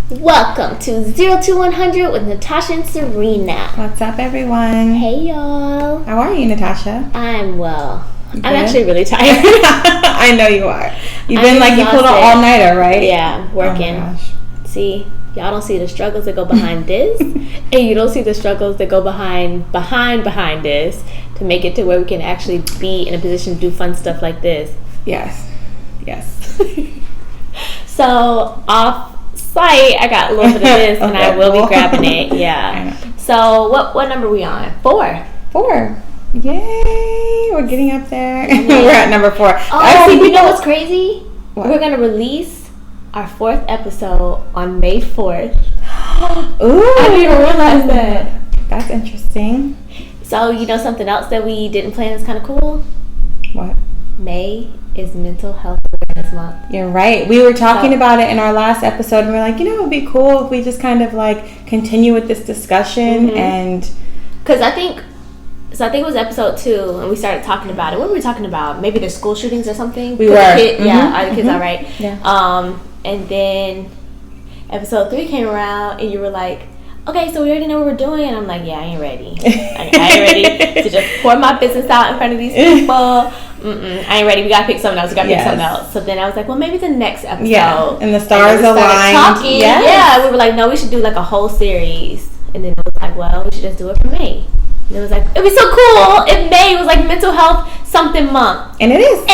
Welcome to 0 to 100 with Natasha and Serena. What's up, everyone? Hey, y'all. How are you, Natasha? I'm well. Good? I'm actually really tired. I know you are. You've been you pulled an all-nighter, right? Yeah, working. Oh my gosh. See, y'all don't see the struggles that go behind this, and you don't see the struggles that go behind this to make it to where we can actually be in a position to do fun stuff like this. Yes. So, off-site, I got a little bit of this, and I will be grabbing it. Yeah. So, what number are we on? 4. 4. Yay! We're getting up there. We're at number 4. Oh, you know what's crazy? What? We're going to release our 4th episode on May 4th. Ooh! I didn't even realize that. That's interesting. So, you know something else that we didn't plan is kind of cool? What? May is Mental Health Awareness Month. You're right. We were talking about it in our last episode, and we're like, it would be cool if we just kind of continue with this discussion. And because I think it was episode 2, and we started talking about it. What were we talking about? Maybe the school shootings or something. We were. Yeah, are the kids all right? Yeah. And then episode 3 came around, and you were like, okay, so we already know what we're doing. And I'm like, yeah, I ain't ready. I ain't ready to just pour my business out in front of these people. I ain't ready. We gotta pick something else. So then I was like, well, maybe the next episode. Yeah, and the stars aligned. Talking. Yes. Yeah, we were like, no, we should do a whole series. And then it was like, well, we should just do it for May. And it was like, it'd be so cool if May was Mental Health something month. And it is.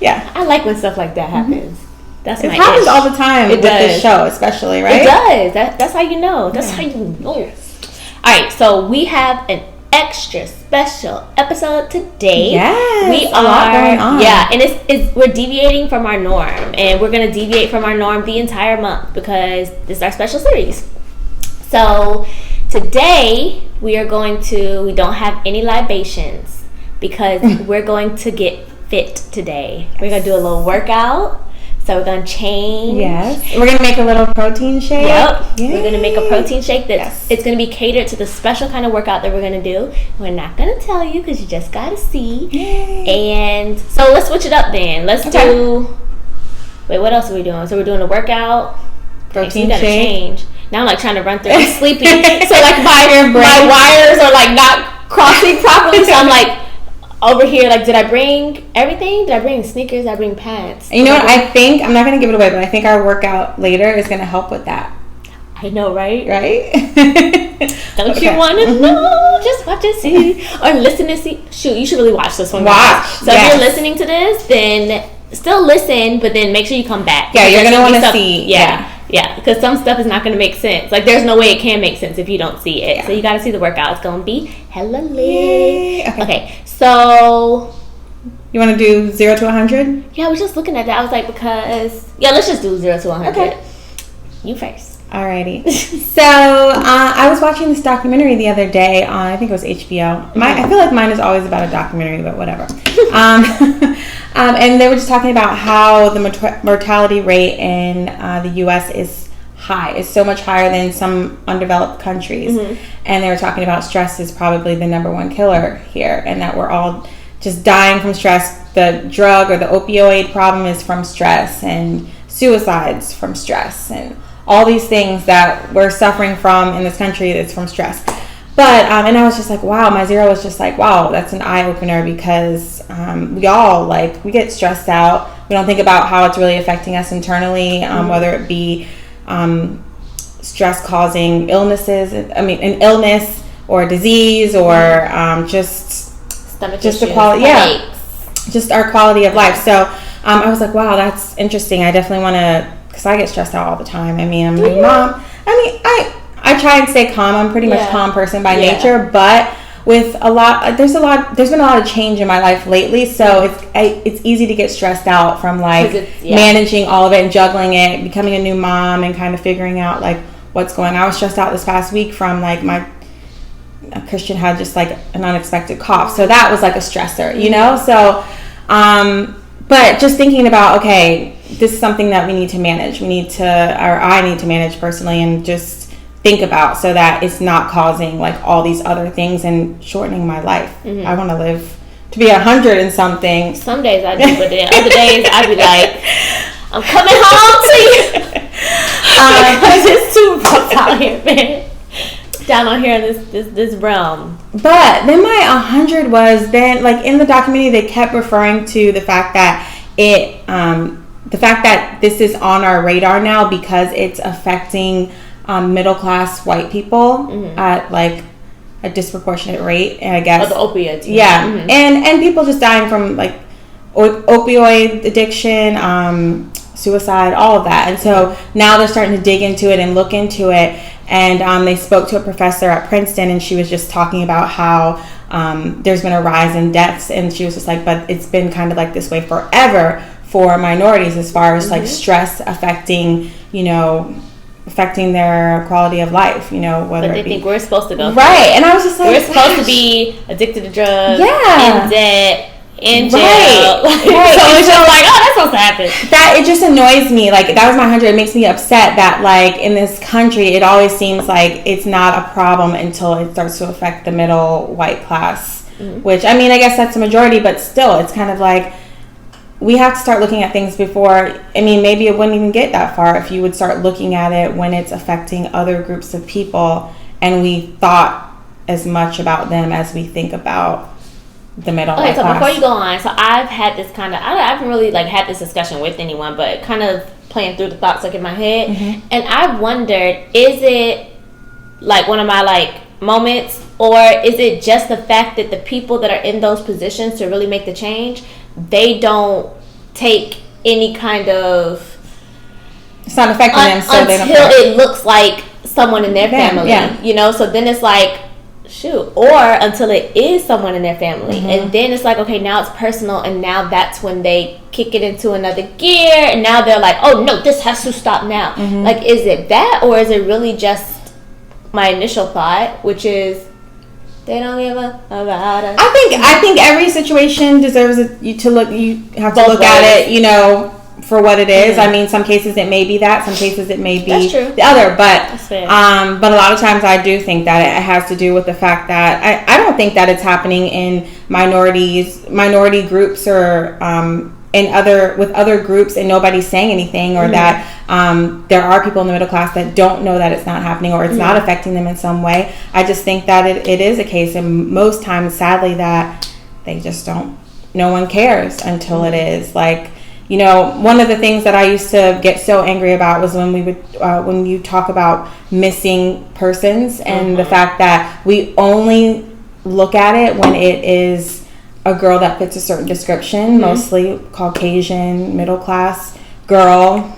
Yeah. I like when stuff like that happens. That's it happens all the time with this show, especially, right? It does. That's how you know. That's how you know. All right, so we have an extra special episode today. Yes, we a lot going on. Yeah, and we're deviating from our norm, and we're gonna deviate from our norm the entire month because this is our special series. So today we don't have any libations because we're going to get fit today. We're gonna do a little workout. So we're going to change. Yes. We're going to make a little protein shake. Yep. Yay. We're going to make a protein shake it's going to be catered to the special kind of workout that we're going to do. We're not going to tell you because you just got to see. Yay. And so let's switch it up then. Wait, what else are we doing? So we're doing a workout. Protein shake. Change. Now I'm trying to run through. I'm sleepy. So my wires are not crossing properly. So I'm over here, did I bring everything? Did I bring sneakers? Did I bring pants? You know what? I think, I'm not going to give it away, but I think our workout later is going to help with that. I know, right? Right? Don't you want to know? Just watch and see. Or listen and see. Shoot, you should really watch this one. So if you're listening to this, then still listen, but then make sure you come back. Yeah, you're going to want to see. Yeah, because some stuff is not going to make sense. There's no way it can make sense if you don't see it. Yeah. So you got to see the workout. It's going to be hella lit. Okay, so... You want to do 0 to 100? Yeah, I was just looking at that. I was like, let's just do 0 to 100. Okay. You first. Alrighty. So, I was watching this documentary the other day on, I think it was HBO. I feel like mine is always about a documentary, but whatever. And they were just talking about how the mortality rate in the U.S. is high. It's so much higher than some undeveloped countries. And they were talking about stress is probably the number one killer here, and that we're all just dying from stress. The drug or the opioid problem is from stress, and suicides from stress, and all these things that we're suffering from in this country that's from stress. But, and I was just like, wow, my 0 was just wow, that's an eye-opener because we all, we get stressed out. We don't think about how it's really affecting us internally, whether it be stress causing illnesses, an illness or a disease or just the quality, just our quality of life. So I was like, wow, that's interesting. I definitely want to, because I get stressed out all the time. I'm a mom. I try and stay calm. I'm pretty much a calm person by nature, but with there's been a lot of change in my life lately, so it's easy to get stressed out from managing all of it and juggling it, becoming a new mom and kind of figuring out what's going on. I was stressed out this past week from Christian had just an unexpected cough, so that was a stressor, so but just thinking about, okay, this is something that we need to manage. I need to manage personally and just think about so that it's not causing all these other things and shortening my life. I want to live to be 100 and something. Some days I do, but then other days I'd be I'm coming home to you. man. Down on here in this realm. But then my 100 was then, like, in the documentary they kept referring to the fact that this is on our radar now because it's affecting middle class white people at like a disproportionate rate, and I guess the opiates. Yeah, and people just dying from like opioid addiction, suicide, all of that. And so now they're starting to dig into it and look into it. And they spoke to a professor at Princeton, and she was just talking about how there's been a rise in deaths. And she was just like, but it's been kind of like this way forever for minorities as far as like stress affecting their quality of life, whether but they think we're supposed to go right. And I was just like, we're supposed to be addicted to drugs, in debt, in jail. Right. So it's just like, oh, that's supposed to happen. That it just annoys me. Like, that was my 100. It makes me upset that, like, in this country, it always seems like it's not a problem until it starts to affect the middle white class. Which, I mean, I guess that's the majority, but still, it's kind of like we have to start looking at things before. I mean, maybe it wouldn't even get that far if you would start looking at it when it's affecting other groups of people, and we thought as much about them as we think about the middle class. Okay, so before you go on, so I've had this kind of, I haven't really like had this discussion with anyone, but kind of playing through the thoughts like in my head, and I wondered, is it like one of my like moments, or is it just the fact that the people that are in those positions to really make the change, they don't take any kind of, it's not affecting them, so they don't until it looks like someone in their family, so then it's like, shoot, or until it is someone in their family, and then it's like, okay, now it's personal, and now that's when they kick it into another gear, and now they're like, oh no, this has to stop now. Like, is it that, or is it really just my initial thought, which is they don't give a about us? I think every situation deserves you have to both look ways at it, for what it is. I mean, some cases it may be that, some cases it may be the other, but but a lot of times I do think that it has to do with the fact that I don't think that it's happening in minority groups or with other groups, and nobody's saying anything, or that there are people in the middle class that don't know that it's not happening, or it's not affecting them in some way. I just think that it is a case, and most times, sadly, that they just don't, no one cares until it is. Like, one of the things that I used to get so angry about was when you talk about missing persons, and the fact that we only look at it when it is a girl that fits a certain description, mostly Caucasian, middle class girl,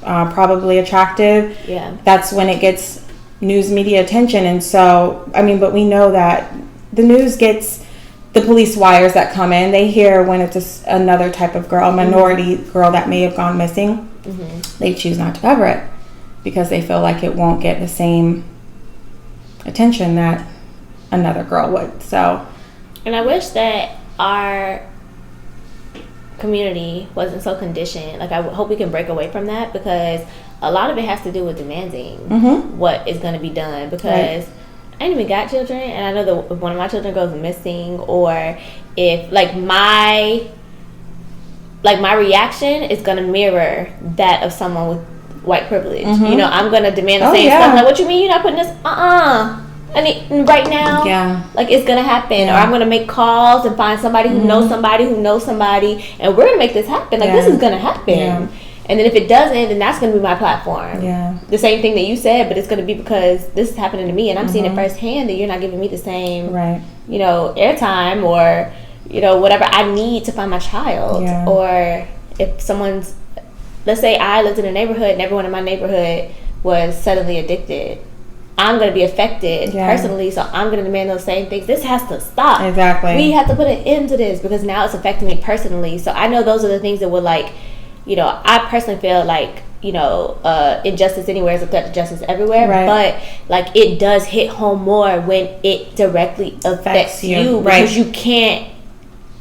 probably attractive. Yeah, that's when it gets news media attention. And so, I mean, but we know that the news gets the police wires that come in. They hear when it's another type of girl, a minority girl that may have gone missing. They choose not to cover it because they feel like it won't get the same attention that another girl would. So, and I wish that our community wasn't so conditioned. Like, I hope we can break away from that, because a lot of it has to do with demanding what is going to be done, because I ain't even got children, and I know that if one of my children goes missing, or if like my reaction is going to mirror that of someone with white privilege. I'm going to demand the same stuff. Like, what you mean you're not putting this? I need right now. Yeah, like, it's gonna happen, or I'm gonna make calls and find somebody who knows somebody who knows somebody, and we're gonna make this happen. Like, this is gonna happen. Yeah. And then if it doesn't, then that's gonna be my platform. Yeah, the same thing that you said, but it's gonna be because this is happening to me, and I'm seeing it firsthand. That you're not giving me the same, airtime, or whatever I need to find my child. Yeah. Or if someone's, let's say I lived in a neighborhood and everyone in my neighborhood was suddenly addicted, I'm going to be affected personally, so I'm going to demand those same things. This has to stop. Exactly. We have to put an end to this, because now it's affecting me personally. So I know those are the things that would, like, I personally feel like, injustice anywhere is a threat to justice everywhere. Right. But, like, it does hit home more when it directly affects you. Because you can't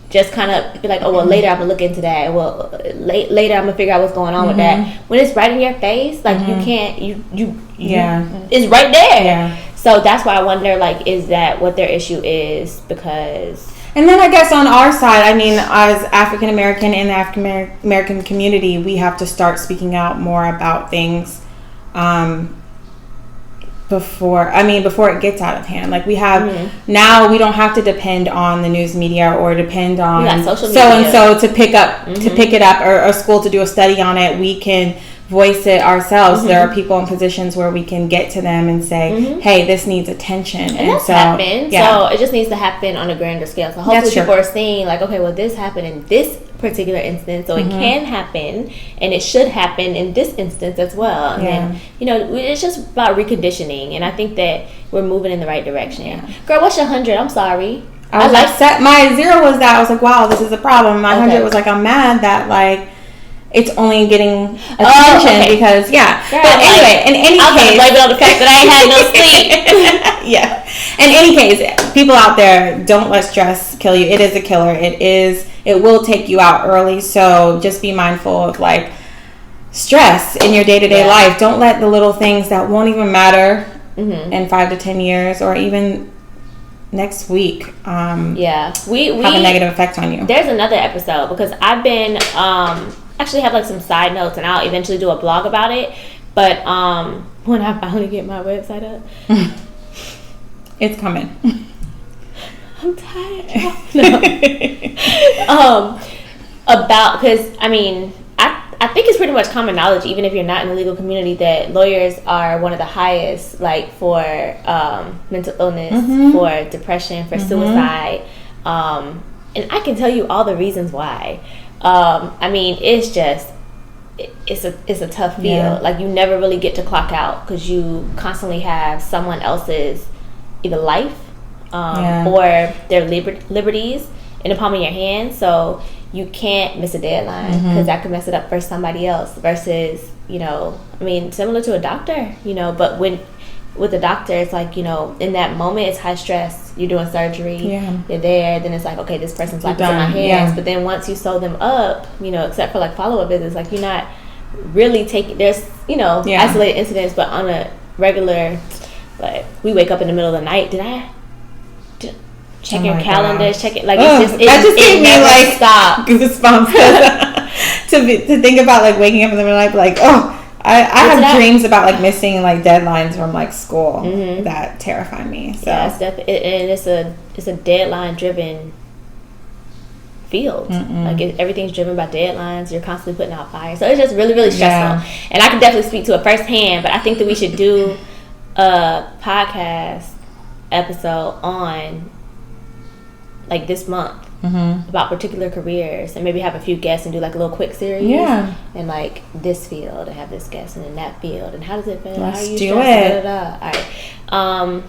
just kind of be like, oh, well, later I'm going to look into that. Well, later I'm going to figure out what's going on with that. When it's right in your face, like, you can't, it's right there. Yeah. So that's why I wonder, like, is that what their issue is? Because... And then I guess on our side, I mean, as African American in the African American community, we have to start speaking out more about things before it gets out of hand. Like we have now, we don't have to depend on the news media or depend on so and so to pick it up, or a school to do a study on it. We can voice it ourselves. There are people in positions where we can get to them and say, hey, this needs attention. And that's happened. So it just needs to happen on a grander scale. So hopefully people are seeing like, okay, well, this happened in this particular instance, so it can happen, and it should happen in this instance as well. And then, it's just about reconditioning, and I think that we're moving in the right direction. Girl, what's your 100? I'm sorry. I was like, my 0 was that I was like, wow, this is a problem. My 100 was like, I'm mad that like it's only getting attention because But anyway, in any case, blame it on the fact that I had no sleep. In any case, people out there, don't let stress kill you. It is a killer. It will take you out early. So just be mindful of like stress in your day-to-day life. Don't let the little things that won't even matter in 5 to 10 years or even next week have a negative effect on you. There's another episode because I've been actually have like some side notes, and I'll eventually do a blog about it, but when I finally get my website up, it's coming. I'm tired. About, because I think it's pretty much common knowledge, even if you're not in the legal community, that lawyers are one of the highest, like for mental illness, for depression, for suicide, and I can tell you all the reasons why. It's just it's a tough field. Like you never really get to clock out because you constantly have someone else's either life or their liberties in the palm of your hand. So you can't miss a deadline because that could mess it up for somebody else. Versus similar to a doctor, but with a doctor, it's like, in that moment, it's high stress. You're doing surgery. You're there. Then it's like, okay, this person's life is in my hands. But then once you sew them up, except for like follow-up visits, like you're not really taking, there's, isolated incidents, but on a regular, like we wake up in the middle of the night. Did I check your calendar? Check it. Like it's just, that just gave me like stop goosebumps to think about like waking up in the middle of the night, like, I have dreams about like missing like deadlines from like school that terrify me. So it's a deadline driven field. Like everything's driven by deadlines. You're constantly putting out fires, so it's just really, really stressful. And I can definitely speak to it firsthand. But I think that we should do a podcast episode on like this month. About particular careers, and maybe have a few guests and do like a little quick series. And like this field, and have this guest, and in that field, and how does it feel? Let's how are you do it. All right.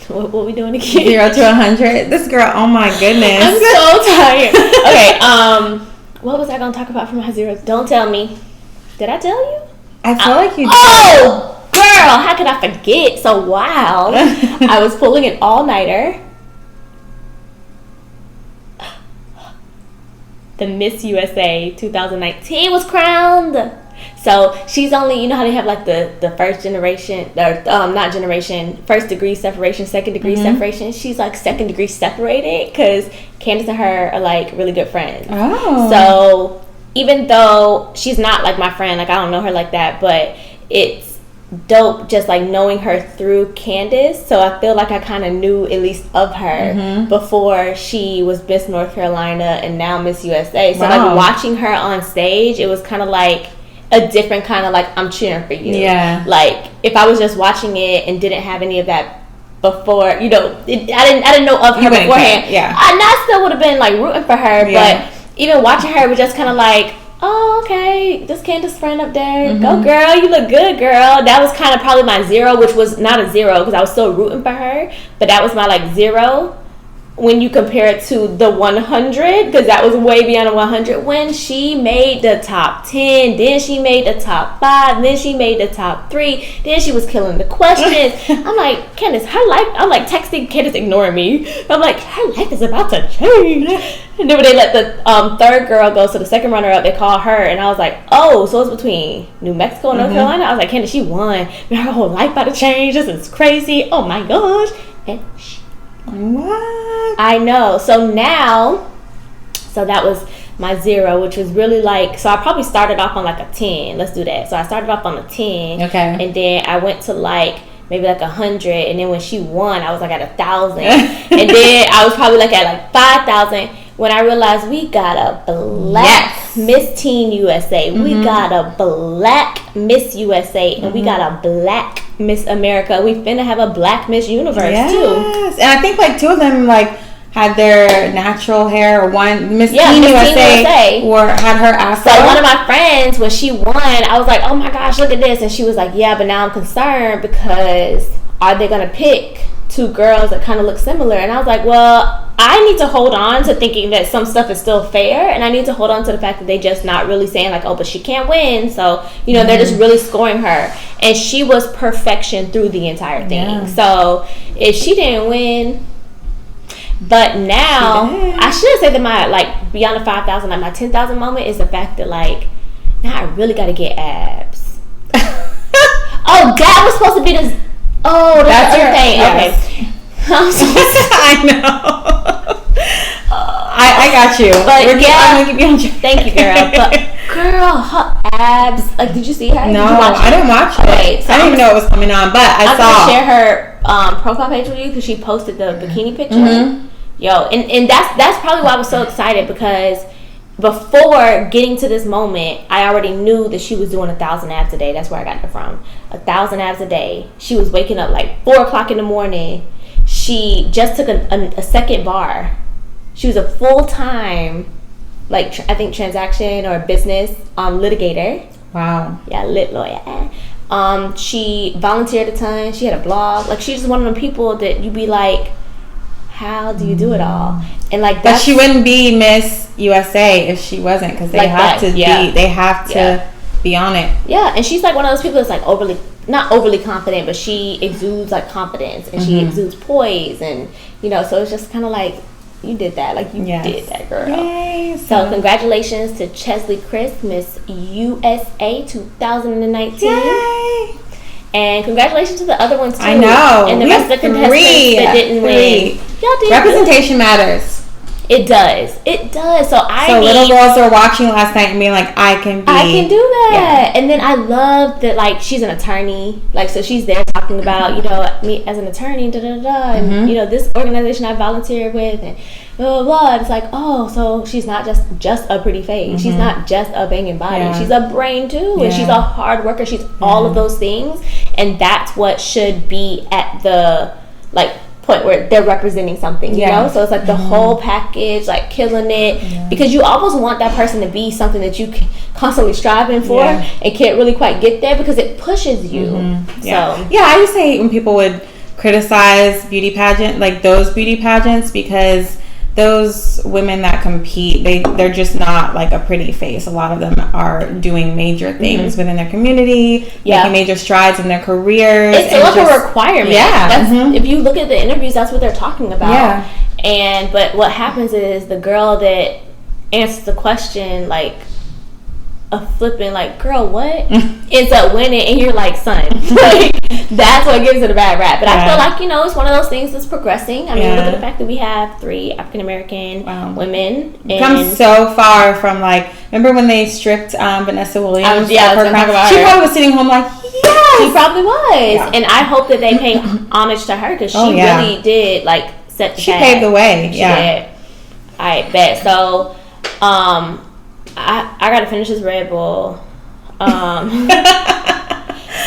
What we doing again? 0 to 100. This girl, oh my goodness, I'm so tired. Okay. What was I gonna talk about for my 0? Don't tell me. Did I tell you? I feel like you did. Oh, girl, how could I forget? So wild. I was pulling an all-nighter. The Miss USA 2019 was crowned. So she's only, how they have like the first generation, or not generation, first degree separation, second degree separation. She's like second degree separated because Candace and her are like really good friends. So even though she's not like my friend, like I don't know her like that, but it's dope just like knowing her through Candace. So I feel like I kind of knew at least of her before she was Miss North Carolina and now Miss USA. So like watching her on stage, it was kind of like a different kind of like, I'm cheering for you. Like if I was just watching it and didn't have any of that before, I didn't know of her beforehand. I still would have been like rooting for her, but even watching her was just kind of like, oh, okay, this Candace friend up there, go girl, you look good, girl. That was kind of probably my 0, which was not a 0 because I was still rooting for her, but that was my like 0 when you compare it to the 100, because that was way beyond the 100 when she made the top 10, then she made the top 5, then she made the top 3, then she was killing the questions. I'm like, Candace, her life, I'm like texting Candace ignoring me. I'm like, her life is about to change. And then when they let the third girl go, so the second runner up, they call her, and I was like, oh, so it's between New Mexico and North Carolina? I was like, Candace, she won. Her whole life about to change. This is crazy. Oh my gosh. And she what? I know. So now, so that was my 0, which was really like, so I probably started off on like a 10. Let's do that. So I started off on a 10. Okay. And then I went to like maybe like 100, and then when she won, I was like at 1,000. And then I was probably like at like 5,000 when I realized we got a black Miss Teen USA. We got a black Miss USA, and we got a black Miss America. We finna have a black Miss Universe too. And I think like 2 of them like had their natural hair, or one Miss Teen USA or had her afro. So one of my friends, when she won, I was like, oh my gosh, look at this. And she was like, yeah, but now I'm concerned because are they going to pick 2 girls that kind of look similar? And I was like, well, I need to hold on to thinking that some stuff is still fair, and I need to hold on to the fact that they just not really saying like, oh, but she can't win. So, you know, they're just really scoring her. And she was perfection through the entire thing. Yeah. So if she didn't win... But now, I should say that my, like, beyond the 5,000, like, my 10,000 moment is the fact that, like, now I really got to get abs. Oh, that was supposed to be this. Oh, that's the other thing. Yes. Okay. I know. I got you. But I'm gonna keep you on track. Thank you, girl. But, girl, her abs. Like, did you see her? No, I didn't watch it. Okay, so I didn't even know it was coming on, but I saw. I'm going to share her profile page with you because she posted the bikini picture. Yo, and that's probably why I was so excited, because before getting to this moment, I already knew that she was doing 1,000 abs a day. That's where I got it from. 1,000 abs a day. She was waking up like 4 o'clock in the morning. She just took a second bar. She was a full-time, like, I think transaction or business litigator. Wow. Yeah, lit lawyer. She volunteered a ton. She had a blog. Like, she's just one of them people that you be like, how do you do it all? And like, but she wouldn't be Miss USA if she wasn't, because they like have that. They have to be on it. Yeah, and she's like one of those people that's like not overly confident, but she exudes like confidence, and she exudes poise, and you know, so it's just kind of like, you did that, like you did that, girl. Yay, so congratulations to Chesli Kryst, Miss USA 2019. Yay. And congratulations to the other ones too. I know. And the rest of the contestants that didn't win. Y'all did. Representation matters. It does. It does. So little girls were watching last night and being like, I can do that. Yeah. And then I love that, like, she's an attorney. Like, so she's there talking about, you know, me as an attorney, and you know, this organization I volunteered with, and blah, blah, blah. It's like, oh, so she's not just a pretty face. She's not just a banging body. Yeah. She's a brain too, and she's a hard worker. She's all of those things, and that's what should be at the, like, point where they're representing something, you know? So it's like the whole package, like killing it, because you almost want that person to be something that you constantly striving for and can't really quite get there, because it pushes you. I used to hate when people would criticize beauty pageant, like those beauty pageants, because those women that compete, they're just not like a pretty face. A lot of them are doing major things within their community, making major strides in their careers. It's like a requirement. Yeah. That's, if you look at the interviews, that's what they're talking about. Yeah. But what happens is the girl that answers the question, like, a flipping, like, girl, what? Ends up winning, and you're like, son. Like, that's what gives it a bad rap. But I feel like, you know, it's one of those things that's progressing. I mean, look at the fact that we have 3 African-American women. We've come so far from, like, remember when they stripped Vanessa Williams? She probably was sitting home like, yes! She probably was. Yeah. And I hope that they pay homage to her, because she really did, like, set the path. She paved the way. She did. All right, bet. So, I gotta finish this Red Bull.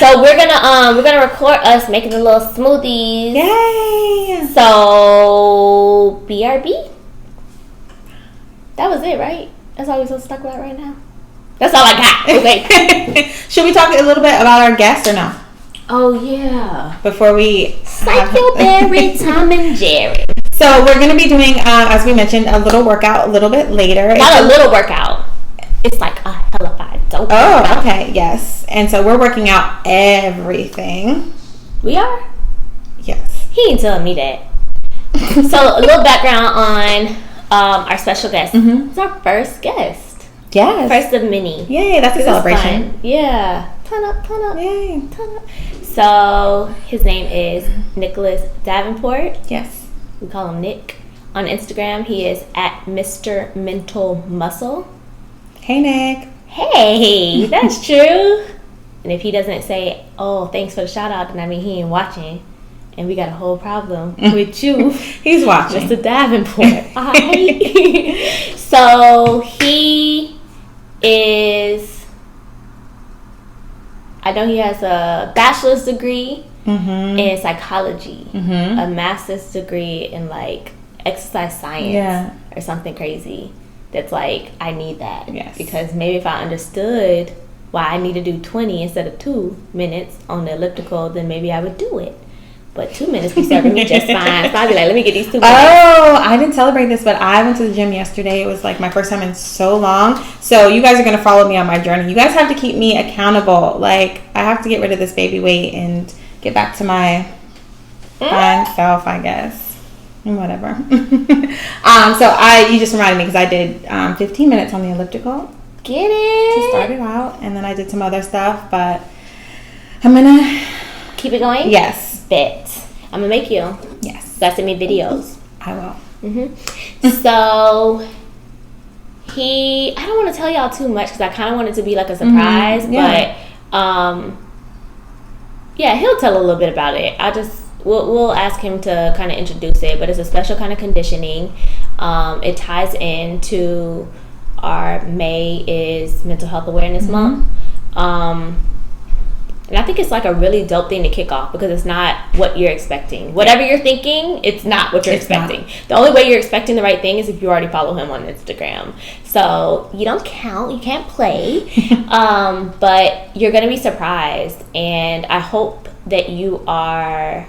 So we're gonna record us making the little smoothies. Yay! So BRB. That was it, right? That's all we're supposed to talk about right now. That's all I got. Okay. Should we talk a little bit about our guests or no? Oh yeah. Before we Psycho Barry, Tom and Jerry. So we're gonna be doing, as we mentioned, a little workout a little bit later. Not a little workout. It's like a hellified dope. Oh, okay, yes. And so we're working out everything. We are? Yes. He ain't telling me that. So a little background on our special guest. It's our first guest. Yes. First of many. Yay, that's a celebration. Fun. Yeah. Turn up. Yay. Turn up. So his name is Nicholas Davenport. Yes. We call him Nick. on Instagram. He is at Mr. Mental Muscle. Hey, Nick. Hey, that's true. And if he doesn't say, oh, thanks for the shout out, then I mean he ain't watching. And we got a whole problem with you. He's watching. Mr. Davenport. So he is, I know he has a bachelor's degree in psychology, a master's degree in like exercise science or something crazy. That's like, I need that. Yes. Because maybe if I understood why I need to do 20 instead of 2 minutes on the elliptical, then maybe I would do it. But 2 minutes be serving me just fine. So I'd be like, let me get these 2 minutes. Oh, I didn't celebrate this, but I went to the gym yesterday. It was like my first time in so long. So you guys are going to follow me on my journey. You guys have to keep me accountable. Like, I have to get rid of this baby weight and get back to my fine self, I guess. And whatever. You just reminded me because I did 15 minutes on the elliptical. Get it. To start it out. And then I did some other stuff, but I'm going to keep it going? Yes. Bet. I'm going to make you. Yes. You gotta send me videos. I will. So, I don't want to tell y'all too much because I kind of want it to be like a surprise, but he'll tell a little bit about it. We'll ask him to kind of introduce it, but it's a special kind of conditioning. It ties into our May is Mental Health Awareness Month. And I think it's like a really dope thing to kick off because it's not what you're expecting. Whatever you're thinking, it's not what you're expecting. Not. The only way you're expecting the right thing is if you already follow him on Instagram. So you don't count. You can't play. But you're going to be surprised. And I hope that you are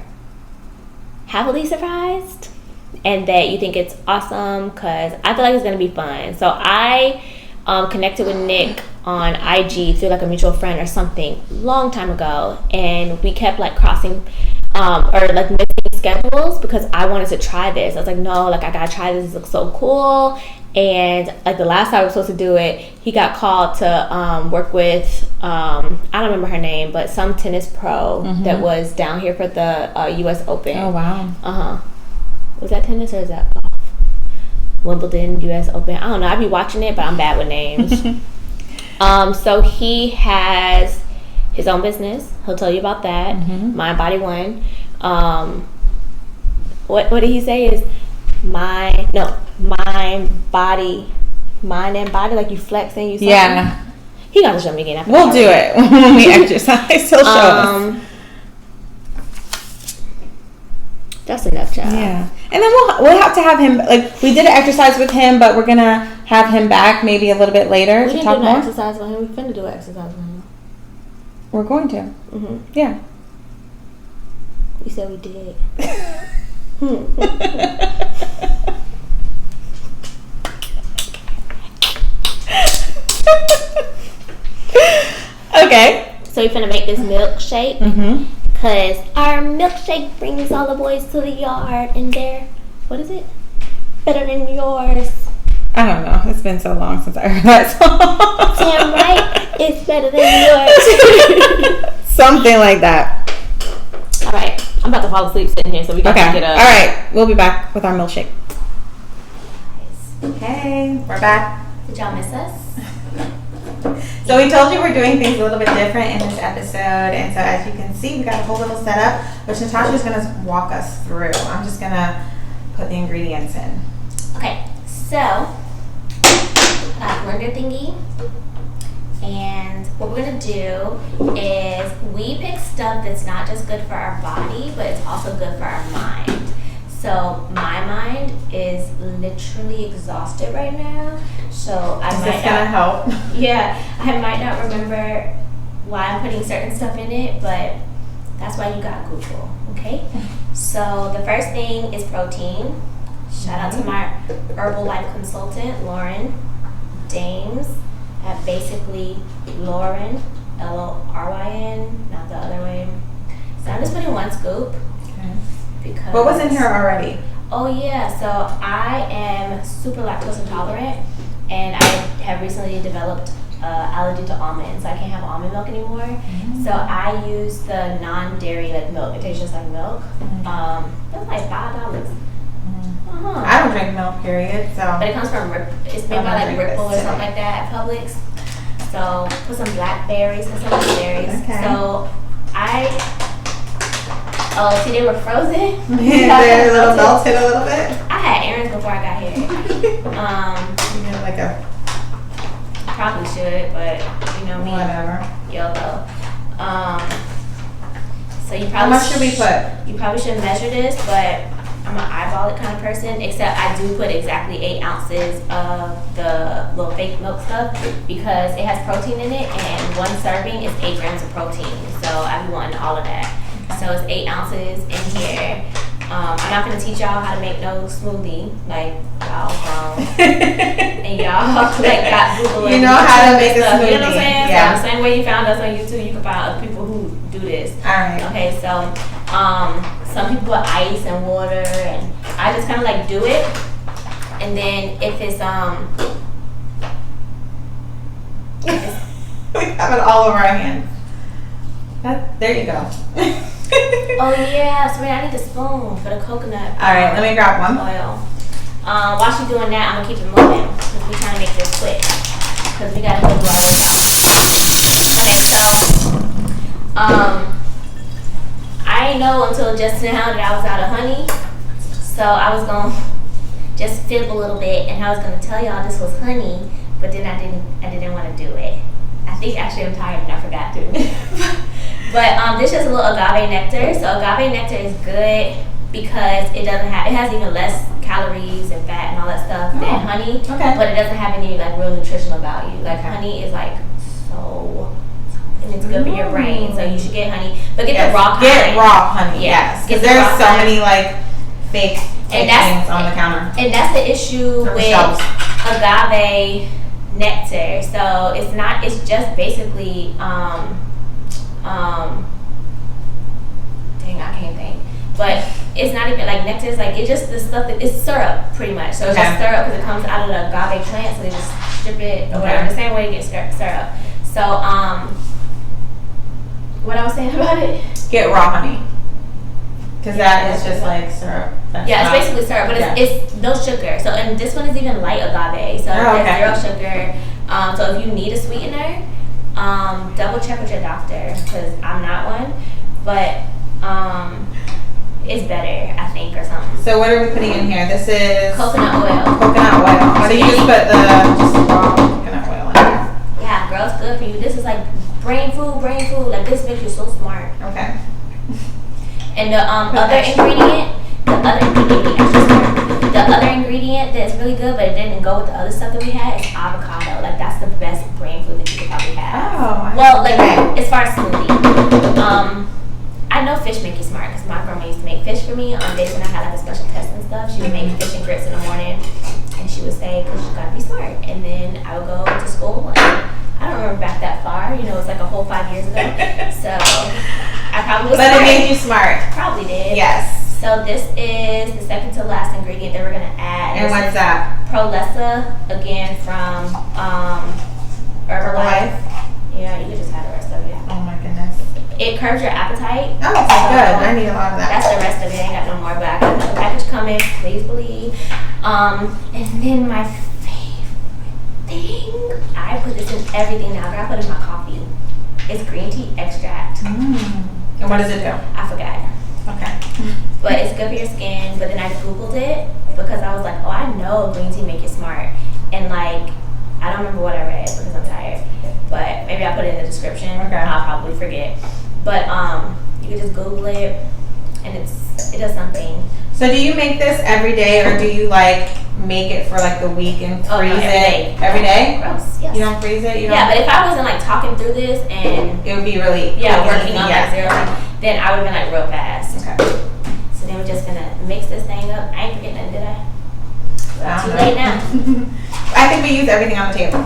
happily surprised and that you think it's awesome because I feel like it's going to be fun. So I connected with Nick on IG through like a mutual friend or something long time ago, and we kept like crossing or like missing schedules because I wanted to try this. I was like, no, like I gotta try this. This looks so cool. And like the last time I was supposed to do it, he got called to work with I don't remember her name, but some tennis pro that was down here for the U.S. Open. Oh wow. Was that tennis or is that golf? Wimbledon, U.S. Open. I don't know. I be watching it, but I'm bad with names. So he has his own business. He'll tell you about that. Mind Body One. What did he say is mind and body, like you flex and you something. Yeah. He got to show me again. We'll do it when we exercise. He'll show us. That's enough, child. Yeah. And then we'll have to have him, like, we did an exercise with him, but we're going to have him back maybe a little bit later to talk more. We didn't do an exercise with him. We finna do an exercise with him. We're going to. Yeah. We said we did. Okay. So we finna make this milkshake. Because our milkshake brings all the boys to the yard and they're, what is it? Better than yours. I don't know. It's been so long since I heard that song. Damn right. It's better than yours. Something like that. All right. I'm about to fall asleep sitting here, so we got to get up. All right. We'll be back with our milkshake. Hey, we're back. Did y'all miss us? So we told you we're doing things a little bit different in this episode, and so as you can see, we got a whole little setup, which Natasha's going to walk us through. I'm just going to put the ingredients in. Okay, so got a blender thingy, and what we're going to do is we pick stuff that's not just good for our body, but it's also good for our mind. So my mind is literally exhausted right now. So I might not help. Yeah, I might not remember why I'm putting certain stuff in it, but that's why you got Google, okay? So the first thing is protein. Shout out to my Herbal Life consultant, Lauren Dames, at basically Lauren, Loryn, not the other way. So I'm just putting 1 scoop. Because what was in here already? Oh yeah, so I am super lactose intolerant, and I have recently developed allergy to almonds. So I can't have almond milk anymore. So I use the non-dairy like milk. It tastes just like milk. It was like $5. I don't drink milk, period. So, but it comes from it's made by like Ripple or something like that at Publix. So put some blackberries and some blueberries. Okay. So see, they were frozen. They're a little melted a little bit. I had errands before I got here. You know, like a probably should, but you know me. Whatever. YOLO. So you probably how much should we put? You probably should measure this, but I'm an eyeball it kind of person. Except I do put exactly 8 ounces of the little fake milk stuff because it has protein in it, and 1 serving is 8 grams of protein. So I be wanting all of that. So it's 8 ounces in here. I'm not gonna teach y'all how to make no smoothie, like y'all grown and y'all like got Google. You know how to make a smoothie. You know what I'm saying? Yeah. So the same way you found us on YouTube, you can find other people who do this. All right. Okay, so some people put ice and water, and I just kind of like do it, and then if it's we have it all over our hands. There you go. oh yeah, so I need a spoon for the coconut. All right, let me grab one. Oil. While she's doing that, I'm gonna keep it moving because we're trying to make this quick because we gotta go do our workout. Okay, so I didn't know until just now that I was out of honey, so I was gonna just fib a little bit, and I was gonna tell y'all this was honey, but then I didn't want to do it. I think actually I'm tired and I forgot to. But this is a little agave nectar. So agave nectar is good because it has even less calories and fat and all that stuff than honey. Okay. But it doesn't have any like real nutritional value. Like honey is like so, and it's good for your brain. So you should get honey, but get the raw honey. Get raw honey. Yes. Because there's so many like fake things on the counter. And that's the issue with agave nectar. So it's just basically dang, I can't think. But it's not even like nectar. It's like it's just the stuff that it's syrup pretty much. So it's just syrup because it comes out of the agave plant. So they just strip it or whatever. The same way you get syrup. So what I was saying about it? Get raw honey. Because that is just like syrup. It's basically syrup, but it's no sugar. So and this one is even light agave. So there's 0 sugar. So if you need a sweetener, double check with your doctor because I'm not one, but it's better, I think, or something. So what are we putting in here? This is coconut oil. Coconut oil. So you just put the raw coconut oil in there. Yeah, girl, it's good for you. This is like brain food. Like this makes you so smart. Okay. And the other ingredient that's really good, but it didn't go with the other stuff that we had, is avocado. Like that's the best brain food that you could probably have. Oh. Well, like as far as smoothie. I know fish make you smart because my grandma used to make fish for me on days when I had like a special test and stuff. She would make fish and grits in the morning, and she would say, "Cause you gotta be smart." And then I would go to school, and I don't remember back that far. You know, it's like a whole 5 years ago. So I probably was. But it made you smart. Probably did. Yes. So this is the second to last ingredient that we're gonna add. And what's that? Prolessa, again from Herbal Life. Yeah, you could just have the rest of it. Oh my goodness. It curbs your appetite. Oh, that's good. I need a lot of that. That's the rest of it. I ain't got no more, but I got the package coming. Please believe. And then my favorite thing, I put this in everything now. I put it in my coffee. It's green tea extract. And what does it do? I forgot. Okay. But it's good for your skin. But then I Googled it because I was like, oh, I know green tea make you smart. And like, I don't remember what I read because I'm tired. But maybe I'll put it in the description. Okay. I'll probably forget. But you can just Google it and it does something. So do you make this every day or do you like make it for like a week and freeze it? Every day? Gross. Yes. You don't freeze it? Yeah, but if I wasn't like talking through this and it would be really working on that zero, then I would have been like real fast. Okay. So then we're just gonna mix this thing up. I ain't forgetting nothing, did I? Too late now. I think we use everything on the table.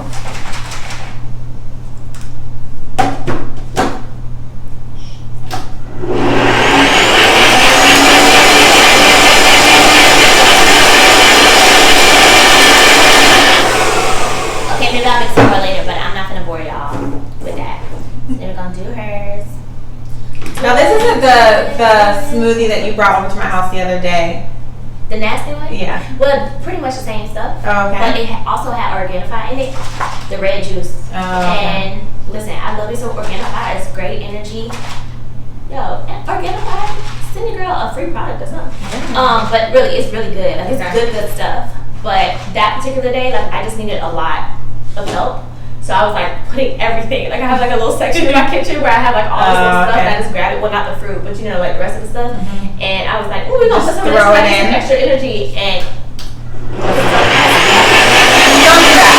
Okay, maybe I'll mix it more later, but I'm not gonna bore y'all with that. Then we're gonna do hers. Now this isn't the smoothie that you brought over to my house the other day. The nasty one? Yeah. Well, pretty much the same stuff. Oh, okay. But it also had Organifi in it, the red juice. Oh, okay. And listen, I love it. So Organifi is great energy. Yo, and Organifi, send your girl a free product or something. Yeah. But really, it's really good. Like, it's good stuff. But that particular day, like, I just needed a lot of help. So I was like putting everything. Like, I have like a little section in my kitchen where I have like all this little stuff. And I just grab it. Well, not the fruit, but you know, like the rest of the stuff. And I was like, ooh, we're gonna put some of this like, some extra energy. And Don't do that.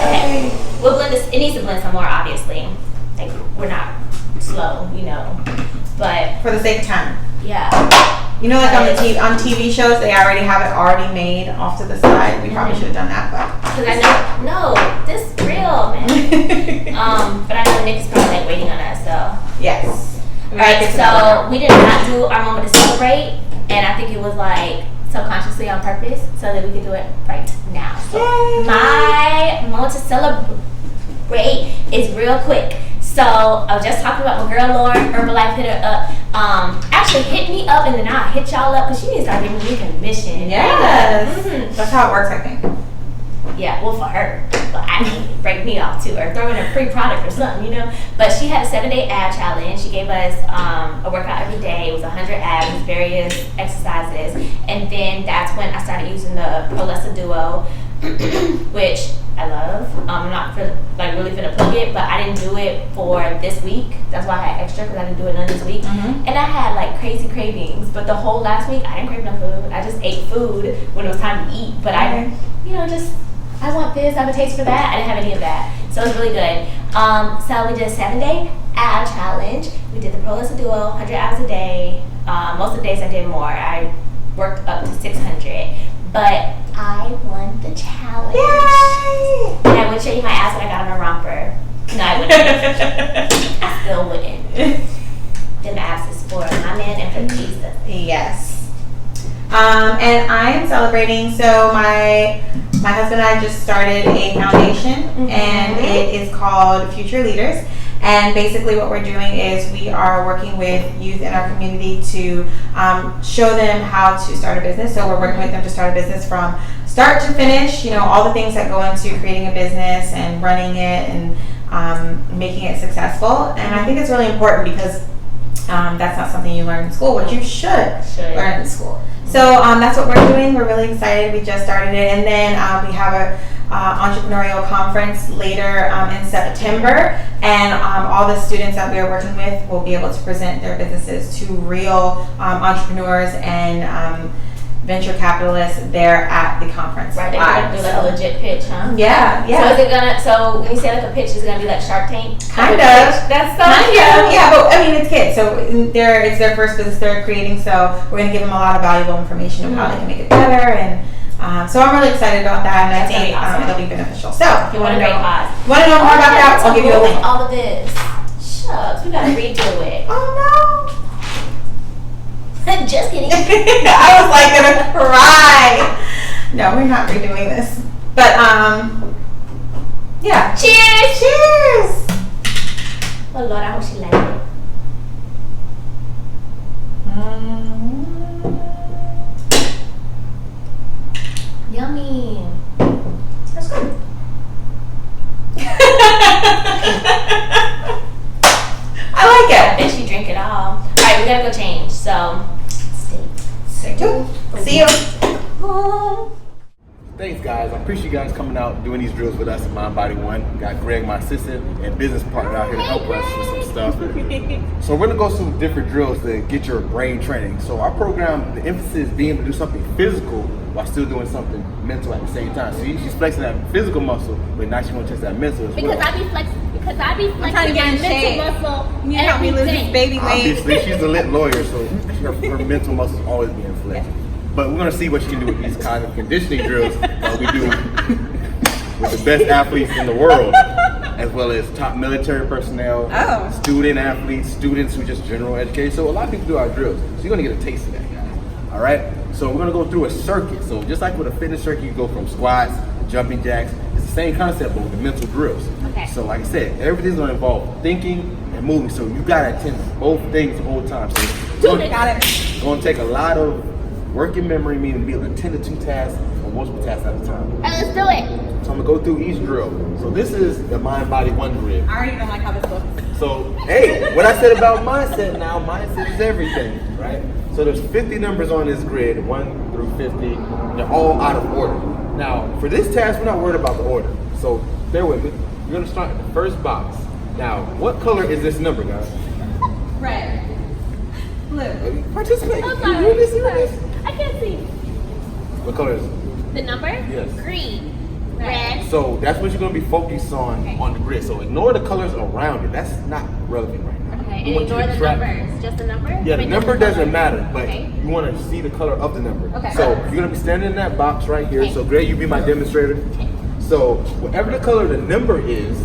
okay, we'll blend this. It needs to blend some more, obviously. Like, we're not slow, you know. But For the sake of time. yeah. You know, like on TV shows, they already have it already made off to the side. We probably should have done that, but Because I know, no, this real, man. But I know Nick is probably like waiting on us, so. yes. Right, so we did not do our moment to celebrate, and I think it was like subconsciously on purpose so that we could do it right now. So Yay. my moment to celebrate is real quick. So I was just talking about my girl Lauren, Herbal Life hit her up. Actually hit me up, and then I'll hit y'all up because she needs to start giving me commission. Yes. That's how it works, I think. Yeah, well, for her, but I mean, break me off too, or throw in a free product or something, you know. But she had a 7-day ab challenge. She gave us a workout every day. It was 100 abs, various exercises, and then that's when I started using the Prolessa Duo, which I love. I'm not really finna plug it, but I didn't do it for this week. That's why I had extra, because I didn't do it none this week. And I had like crazy cravings, but the whole last week I didn't crave no food. I just ate food when it was time to eat, but I, you know, just. I want this, I have a taste for that. I didn't have any of that. So it was really good. So we did a 7-day ab challenge. We did the Prolessa Duo, 100 abs a day. Most of the days I did more. I worked up to 600. But I won the challenge. Yay! And I would show you my ass when I got on a romper. No, I wouldn't. I still wouldn't. Them abs is for my man and for Jesus. Yes. And I am celebrating. So my husband and I just started a foundation, and it is called Future Leaders. And basically what we're doing is we are working with youth in our community to show them how to start a business. So we're working with them to start a business from start to finish, you know, all the things that go into creating a business and running it and making it successful. And I think it's really important because that's not something you learn in school, which you should learn in school. So that's what we're doing. We're really excited. We just started it. And then we have a entrepreneurial conference later in September. And all the students that we are working with will be able to present their businesses to real entrepreneurs and venture capitalists there at the conference. Right, they're gonna do like a legit pitch, huh? Yeah. So is it gonna? So when you say like a pitch, is it gonna be like Shark Tank? Kind of. That's so cute. Yeah, but I mean it's kids, so it's their first business they're creating. So we're gonna give them a lot of valuable information of how they can make it better, and so I'm really excited about that, and I think it'll be beneficial. So if you want to know more about that, I'll give you a link. All of this. Shucks, we gotta redo it. Oh no. Just kidding. I was like gonna cry. No, we're not redoing this. But yeah. Cheers! Cheers! Oh Lord, I hope she liked it. Yummy. That's good. I like it. I bet you drink it all. Alright, we gotta go change. So stay tuned. See you. Thanks, guys. I appreciate you guys coming out doing these drills with us at Mind Body One. We got Greg, my assistant, and business partner out here to help us with some stuff. So we're gonna go through different drills to get your brain training. So our program, the emphasis is being able to do something physical while still doing something mental at the same time. So she's flexing that physical muscle, but now she wants to test that mental as well. Because I be flexing I'm trying to get in shape. muscle. You need to help me lose this baby weight. Obviously, she's a lit lawyer, so her mental muscle is always being flexed. But we're gonna see what she can do with these kind of conditioning drills that we do with the best athletes in the world, as well as top military personnel, student athletes, students who just general education. So a lot of people do our drills. So you're gonna get a taste of that, guys. All right. So we're gonna go through a circuit. So just like with a fitness circuit, you go from squats, jumping jacks. It's the same concept, but with the mental drills. Okay. So like I said, everything's gonna involve thinking and moving. So you gotta attend both things the whole time. So it's gonna take a lot of working memory, meaning be able to attend to 2 tasks or multiple tasks at a time. All right, let's do it. So I'm gonna go through each drill. So this is the mind, body, one grid. I already don't like how this looks. So, hey, what I said about mindset now, mindset is everything, right? So there's 50 numbers on this grid, 1 through 50. They're all out of order. Now, for this task, we're not worried about the order. So bear with me. We're gonna start in the first box. Now, what color is this number, guys? Red. Blue. Participate. I'm You sorry. really see this? I can't see. What color is it? The number? Yes. Green. Red. So that's what you're gonna be focused on the grid. So ignore the colors around it. That's not relevant right now. Okay, We and want you ignore to the track- numbers. Just the number? Yeah, I the mean, number just the doesn't color. matter, but Okay. you want to see the color of the number. Okay. So you're gonna be standing in that box right here. Okay. So Greg, you be my demonstrator. So whatever the color of the number is,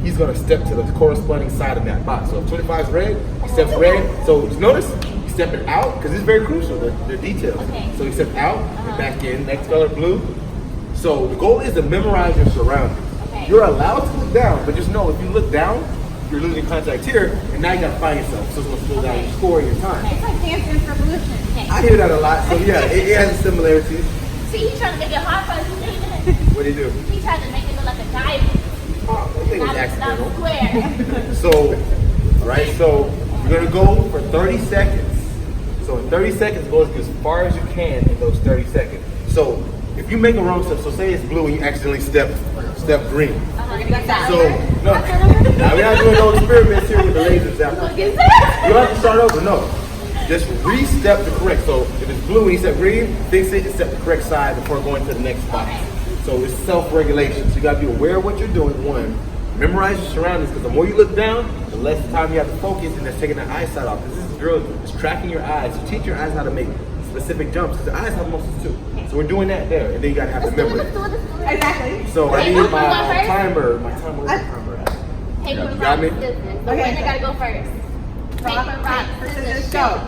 he's gonna step to the corresponding side of that box. So if 25 is red, he steps red. So just notice, he's stepping out because it's very crucial, the details. Okay. So he steps out and back in. Next color, blue. So the goal is to memorize your surroundings. Okay. You're allowed to look down, but just know if you look down, you're losing contact here, and now you gotta find yourself. So it's gonna slow down your score and your time. It's like Dance Dance Revolution. Okay. I hear that a lot, so yeah, it has similarities. See, he's trying to make it hard for us. What do you do? He's trying to make it look like a diamond. Oh, that thing was Not accidental. square. So, alright, so you're gonna go for 30 seconds. So in 30 seconds, go as far as you can in those 30 seconds. So if you make a wrong step, so say it's blue and you accidentally step green. So, no, now we're not doing no experiments here with the lasers after. You don't have to start over, no. Just re-step the correct. So if it's blue and you step green, fix it and step the correct side before going to the next box. So it's self-regulation. So you gotta be aware of what you're doing, one. Memorize your surroundings, because the more you look down, the less time you have to focus, and that's taking the eyesight off. Because this drill is tracking your eyes. You teach your eyes how to make specific jumps, because the eyes have muscles too. So we're doing that there, and then you gotta have the memory. Exactly. So I Hey, need who's my going first? timer. My timer, where's the timer at? Paper, You rock, got me? scissors. The Okay. winner gotta go first. Paper, rock, scissors, Go.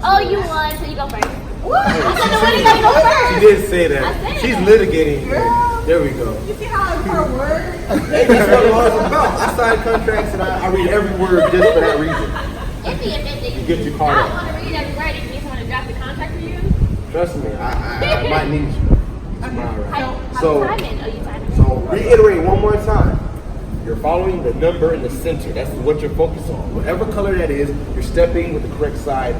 Oh, you won, so you go first. Woo! I said the winner gotta go She first. did say I that. said She's that. litigating. Girl. There we go. You see how it's her word? Hey, that's what law is about. I sign contracts and I read every word just for that reason. In the event that you Get you caught I up. don't want to read every word. If you need someone to drop the contract for you, Trust me, I might need you. Tomorrow, right? how So, you timing? Oh, you timing? so reiterate one more time. You're following the number in the center. That's what you're focused on. Whatever color that is, you're stepping with the correct side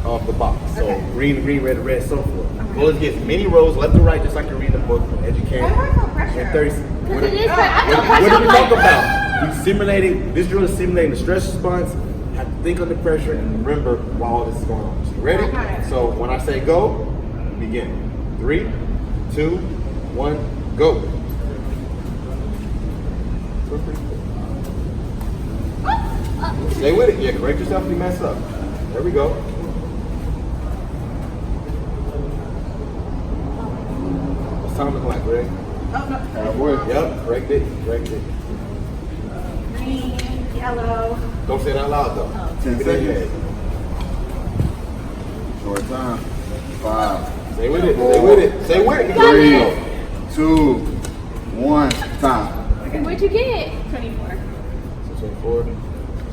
of the box. So green to green, red to red, so forth. Goal is to get as many rows left to right, just like you're reading a book, as you can. Why do I feel pressure? In 30 Because it is for, I feel What pressure. did I'm we like, talk about? We simulating, this drill is simulating the stress response. Have to think under pressure and remember while all this is going on. So you ready? Okay. So when I say go, begin. 3, 2, 1, go. Stay with it. Yeah, correct yourself if you mess up. There we go. What's time looking like, Greg? Yep, correct it. Green, yellow. Don't say that out loud though. 10 seconds. Short time. 5, Stay with it. 3, 2, 1. Time. where'd you get? 24. So 4.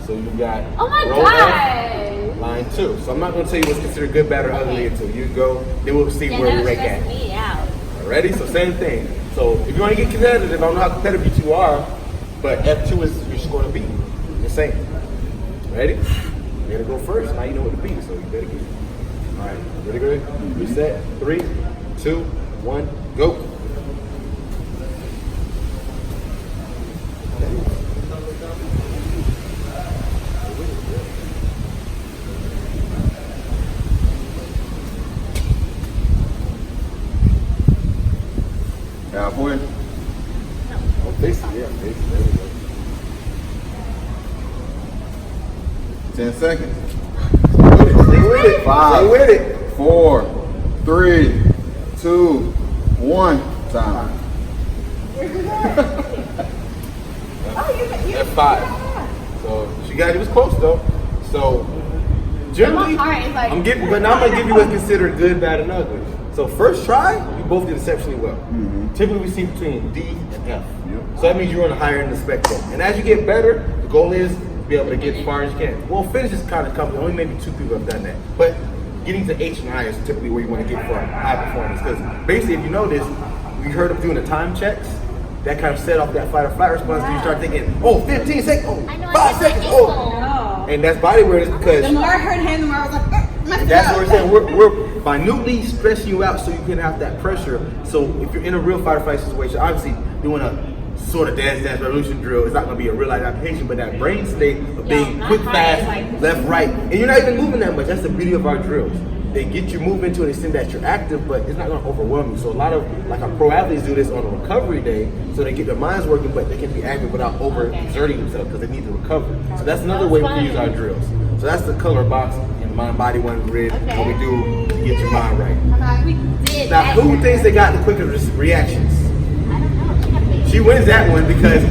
So you got Oh my row god. F, line 2. So I'm not going to tell you what's considered good, bad, or ugly until you go. Then we'll see Yeah, where we that'll rank stress at. me out. Ready? So same thing. So if you want to get competitive, I don't know how competitive you two are, but F2 is your score to beat. The same. Ready? You gotta go first. Now you know what to beat, so you better get it. All right. Ready, Greg? Reset. 3, 2, 1, go. Halfway. Oh, face it. Yeah, face it. There we go. 10 seconds. Stay with it. 5, Stay with it. 4, 3, 2, 1. Time. F5. So she got it. Was close though. So generally, My heart is like- I'm giving, but now I'm gonna give you what's considered good, bad, and ugly. So first try, you both did exceptionally well. Typically we see between D and F. Yep. So that means you're on the higher end of the spectrum. And as you get better, the goal is be able to get as far as you can. Well, finish is kind of complicated. Only maybe 2 people have done that. But getting to H and I is typically where you want to get for high performance. Because basically, if you notice, we heard of doing the time checks. That kind of set off that fight or flight response. And you start thinking, oh, 15 seconds, oh, 5 seconds, oh. And that's body awareness because The more I heard him, the more I was like, messed that's up. what we're saying. We're minutely stressing you out so you can have that pressure. So if you're in a real fight or flight situation, obviously doing a sort of dance revolution drill is not going to be a real life application, but that brain state of being quick, fast, left, right, and you're not even moving that much. That's the beauty of our drills. They get you moving to an extent that you're active, but it's not going to overwhelm you. So a lot of like our pro athletes do this on a recovery day, so they get their minds working, but they can be active without over exerting themselves because they need to recover. So that's another way we can use our drills. So that's the color box in the mind, body, one grid. What we do to get your mind right. We did. Now, who thinks they got the quickest reactions? She wins that one because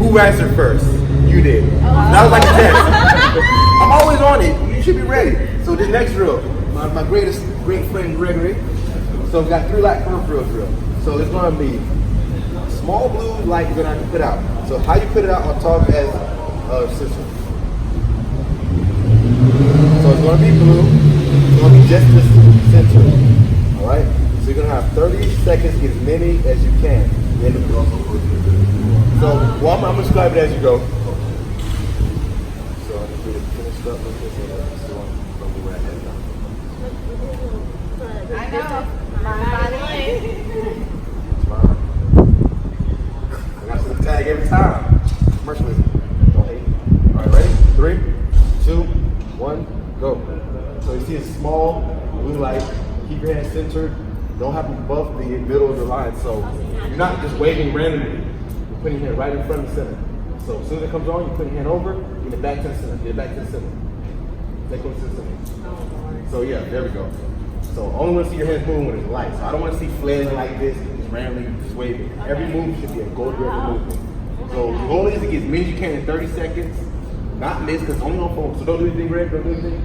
who answered first? You did. That was like a test. I'm always on it. You should be ready. So this next drill, my great friend Gregory. So we got 3 light peripheral drill. So it's going to be small blue light you're going to have to put out. So how you put it out on top as a system. So it's going to be blue. It's going to be just this center. All right. So you're going to have 30 seconds, get as many as you can. So well, I'm going to describe it as you go. So I'm going to finish up with this. I know. My body. I got some tag every time. Commercialism. Don't hate. All right, ready? 3, 2, 1, go. So you see a small blue light. Keep your hand centered. Don't have to above the middle of the line. So you're not just waving randomly. You're putting your hand right in front of the center. So as soon as it comes on, you put your hand over, get it back to the center. Get it back to the center. Take it to the center. So yeah, there we go. So I only want to see your hands moving when it's light. So I don't want to see flailing like this, just randomly just waving. Every move should be a goal-driven movement. So the goal is to get as many as you can in 30 seconds. Not miss, because it's only on phone. So don't do anything, Greg. Don't do anything.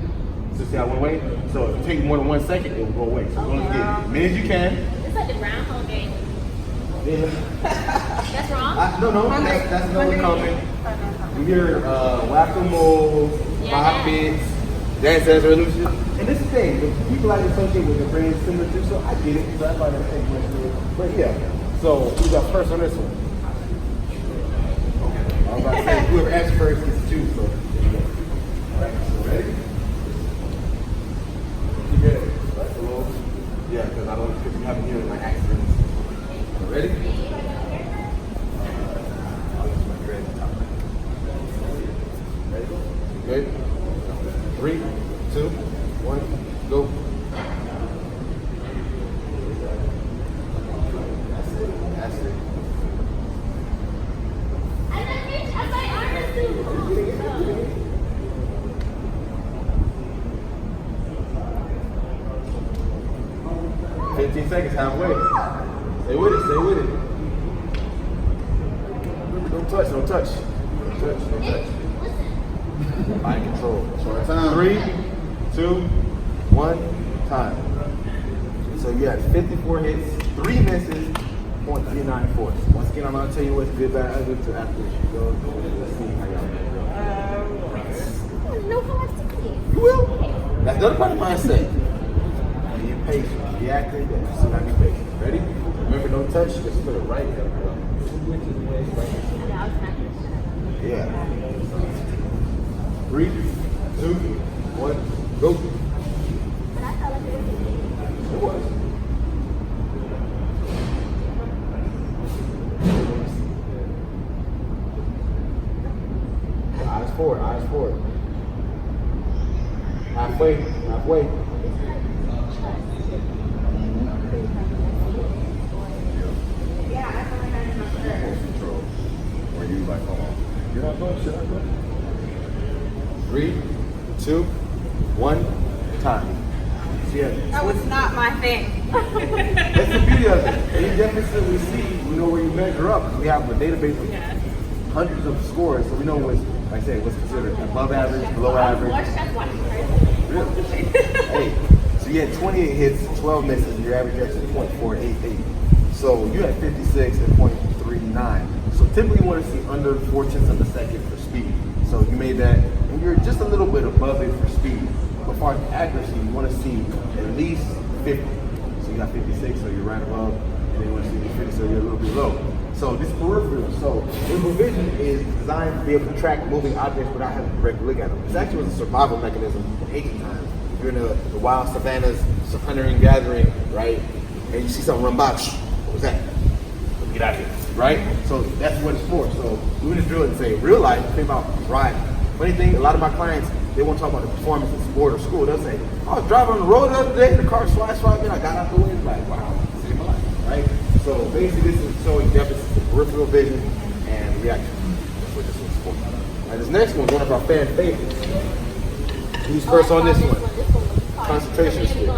So see how it went away? So if you take more than 1 second, it will go away. So you're going to get as many as you can. It's like the groundhog game. Yeah. That's wrong? No, that's another comment. You hear whack-a-mole, pop bits, dance resolution. And this is the thing, the people like to associate with their brain similar to, so I get it, so that's why they're taking much to it. But yeah, so who's up first on this one? I was about to say, whoever answers first gets to choose, so there you go. Alright, so ready? Keep it, right, a little. Yeah, because I don't want to have here like accidents. Ready? Ready? Good? 3, 2, 1, go. That's it. That's it. 15 seconds, halfway. Stay with it, stay with it. Remember, don't touch, don't touch. Don't touch, don't touch. Mind control. Short time. 3, 2, 1, time. So you had 54 hits, 3 misses, 0.39 force. Once again, I'm going to tell you what's good, bad, ugly to after you go. Let's see how y'all go. No productivity. You will. That's the other part of mindset. Be patient. Be active. So now be patient. Ready? Remember, don't touch. Just put it right there. Yeah. 3, 2, 1, go. It was. Eyes forward, eyes forward. Halfway, halfway. Yeah, I feel like I am not sure. Control. Or you like, you're not going, should I go? 3, 2, 1, time. Yeah. That was not my thing. That's the beauty of it. Any deficit we see, we know where you measure up. We have a database of hundreds of scores, so we know what's, like I said, what's considered above average, below average. Really? Hey, so you had 28 hits, 12 misses, and your average exit is 0.488. So you had 56 at 0.39. So typically you want to see under 4/10 of a second for speed. So you made that, and you're just a little bit above it for speed. But as far as accuracy, you want to see at least 50. So you got 56, so you're right above, and then you want to see 50, so you're a little bit low. So this peripheral, so peripheral vision is designed to be able to track moving objects without having to directly look at them. This actually was a survival mechanism in ancient times. You're in the wild savannas, hunting and gathering, right? And you see something run by, what was that? Get out of here, right? So that's what it's for. So we would just drill it and say, real life, think about riding. Funny thing, a lot of my clients, they won't talk about the performance in sport or school. They'll say, I was driving on the road the other day, the car swiped me, I got out the way, it's like, wow, saved my life, right? So basically this is showing deficits of peripheral vision and reaction. That's what this one's for. All right, this next one's one of our fan favorites. Who's first on this one? Concentration stick. So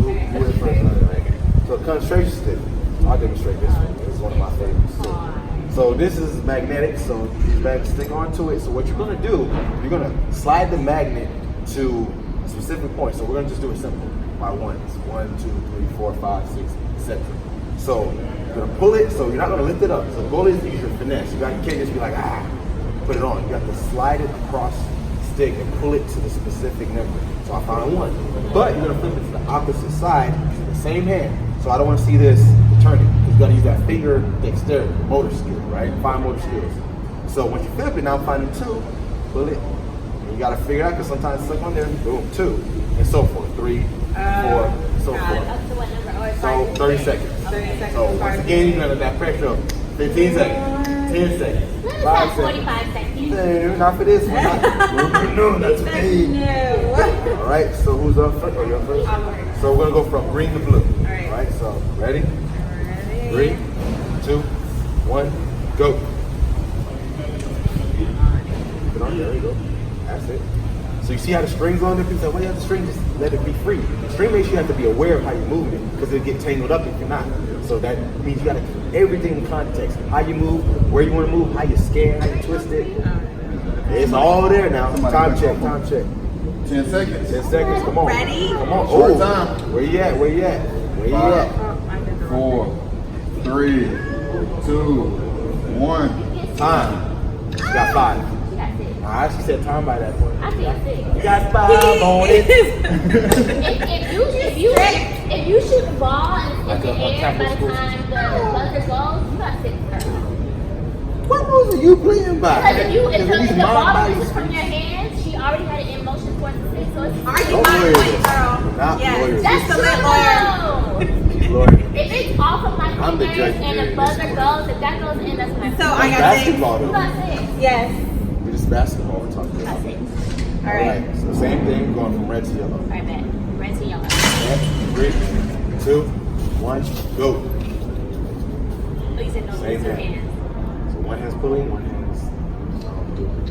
who went first? So concentration stick. I'll demonstrate this one. It's one of my favorites too. So this is magnetic, so these magnets stick onto it. So what you're gonna do, you're gonna slide the magnet to a specific point. So we're gonna just do it simple by ones. 1, 2, 3, 4, 5, 6, etc. So you're gonna pull it, so you're not gonna lift it up. So the goal is to use your finesse. You can't just be like, put it on. You have to slide it across the stick and pull it to the specific number. So I found one. But you're gonna flip it to the opposite side using the same hand. So I don't want to see this turning. You gotta use that finger dexterity, motor skill, right? Fine motor skills. So once you flip it, now I'm finding 2, pull it. And you gotta figure it out because sometimes it's like on there, boom, 2, and so forth. 3, 4, so forth. So 30 seconds. So once again, you're gonna let that pressure up. 15 seconds, 10 seconds, 5 seconds. 45 seconds. Not for this one. No, that's me. No. All right, so who's up first? Oh, you're up first? So we're gonna go from green to blue. All right, so ready? 3, 2, 1, go. Put it on there, you go. That's it. So you see how the string's on there? People say, why do you have the string? Just let it be free. The string makes you have to be aware of how you're moving it because it'll get tangled up if you're not. So that means you gotta keep everything in context. How you move, where you wanna move, how you scan, how you twist it. It's all there now. Time check, time check. 10 seconds. 10 seconds, come on. Ready? Come on. Short time. Where you at? Where you at? Where you at? 4, 3, 2, 1. Time. You got 5. I actually said time by that point. I said 6. You got 5 on it. If you shoot the ball in Like the a air by tackle the time the buzzer goes, you got 6 first. What rules are you playing by? Because if the ball bodies. moves from your hands, she already had it in motion towards the 6. So it's Are you Don't my lawyer point, this. girl? Not lawyer this. that's the true. lit Lord. If it's off of my I'm the fingers judge and here the in buzzer this goes, if that goes in, that's my So fault. I got 6. Basketball You though. got 6. Yes. It's just basketball we're talking You got about. 6. All All right. right, so same thing, going from red to yellow. All right, bet. Red to yellow. 3, 2, 1, go. Oh, you said no, Same use your hand. hands. So one hand's pulling, one hand's doing.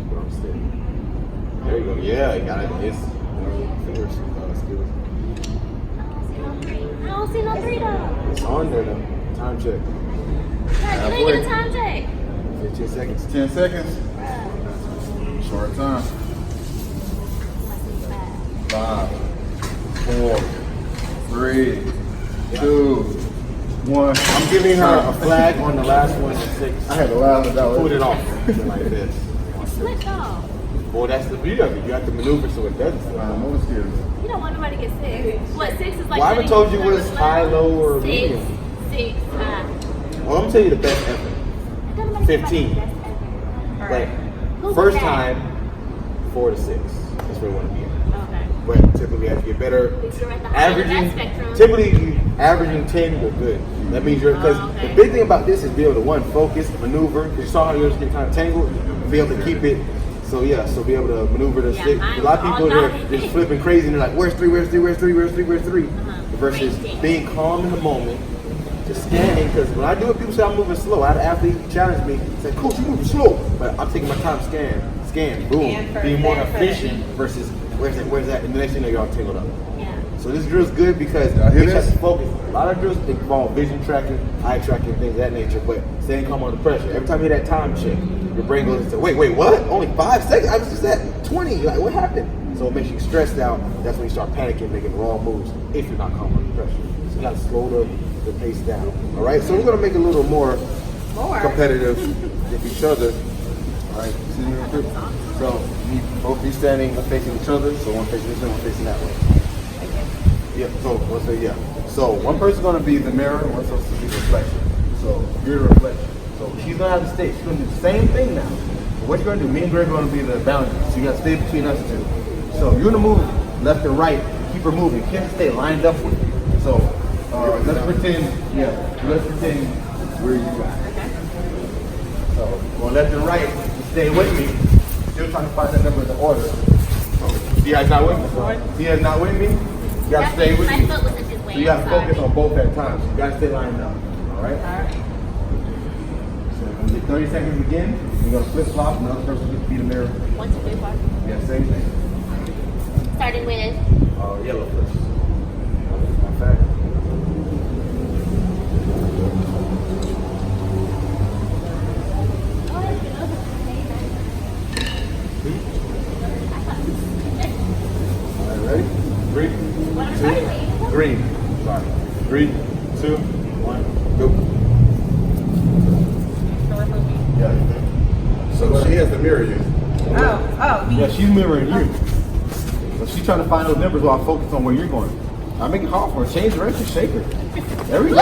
But I'm steady. There you go. Yeah, you got it. It's fingers skills. I don't see no 3 though. It's on there though. Time check. God, you didn't get a time check. 15 seconds. 10 seconds. Bruh. Short time. Must be fast. 5, 4, 3, 2, 1. I'm giving her a flag on the last one at 6. I had to laugh at that Put one. it off like this. Slipped off. Well, that's the beauty of it. You have to maneuver so it doesn't slip. Motor skills. You don't want nobody to get 6. What, 6 is like? Well, I haven't told you what is high, low, or 6, medium. 6, high. Well, I'm gonna tell you the best ever. It doesn't matter 15. if it's best ever. But Who's first that? time, 4 to 6. That's where we want to be at. Okay. But typically, as you get better, Because you're at the high end of that averaging, spectrum. typically you averaging 10, you're good. That means you're, because okay. the big thing about this is be able to, one, focus, maneuver. You saw how yours get kind of tangled, be able to keep it. So yeah, so be able to maneuver the Yeah, stick. mine A lot of was people all they're naughty. just flipping crazy and they're like, where's 3, where's 3, where's 3, where's 3, where's 3? Versus Crazy. being calm in the moment, just scanning. Because when I do it, people say I'm moving slow. I had an athlete challenge me, say, Coach, you're moving slow. But I'm taking my time, scan, boom, Scan being more first, efficient versus where's that? And the next thing you know, y'all tangled up. Yeah. So this drill's good because Y'all hear we have this? to focus. A lot of drills involve vision tracking, eye tracking, things of that nature, but staying calm under pressure. Every time you hear that time check, your brain goes and says, wait, what? Only 5 seconds? I was just at 20. Like, what happened? So it makes you stressed out. That's when you start panicking, making wrong moves if you're not calm under pressure. So you gotta slow the pace down. All right, so we're gonna make it a little more competitive with each other. Alright, see me real quick. So you both be standing facing each other, so one facing this way, one facing that way. Yeah, so we'll say yeah. So one person's gonna be the mirror, and one's supposed to be the reflection. So you're the reflection. So she's gonna have to stay. She's gonna do the same thing now. But what you're gonna do, me and Greg are gonna be the boundary. So you gotta stay between us two. So you're gonna move left and right, keep her moving. You can't stay lined up with you. So let's pretend where you at. So going left and right, stay with me. Still trying to find that number in the order. So Dia's not with me. Dia's not with me. You gotta stay with me. So you gotta focus on both at times. You gotta stay lined up. Alright? So when the 30 seconds begin, you're gonna flip flop, another person gets to be the mirror. 1, 2, 3, 4. Yeah, same thing. Starting with Yellow first. My fact. Alright, ready? 3, 2, green. Sorry. 3, 2, 1, go. Yeah. So she has to mirror you. Yeah, she's mirroring you. So she's trying to find those numbers while I focus on where you're going. I make it hard for her. Change direction, shake her. There we go.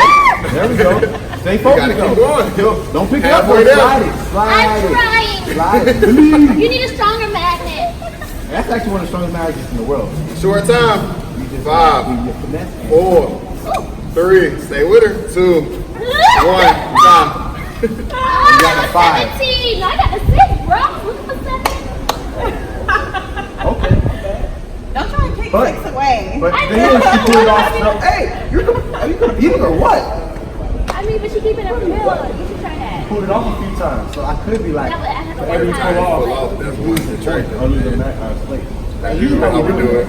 There we go. Stay focused. You gotta keep going. Don't pick it up. Halfway down. Slide I'm it. trying. Slide it. You need a stronger magnet. That's actually one of the strongest magnets in the world. Short time. You just 5, you finesse it. 4, 3. Stay with her. 2, 1. Time. You got a 5. 17. I got a 6, bro. Look at the 7. Okay. Don't try and take But- 6 away. But I then know. she pulled off stuff. Hey, are you competing or what? I mean, but she keeping it real. You should try that. Pulled it off a few times, so I could be like, Yeah, but I have to for every work pull hard. off, Pull off, that's losing the track. I'll lose a plate. That's usually how we do it.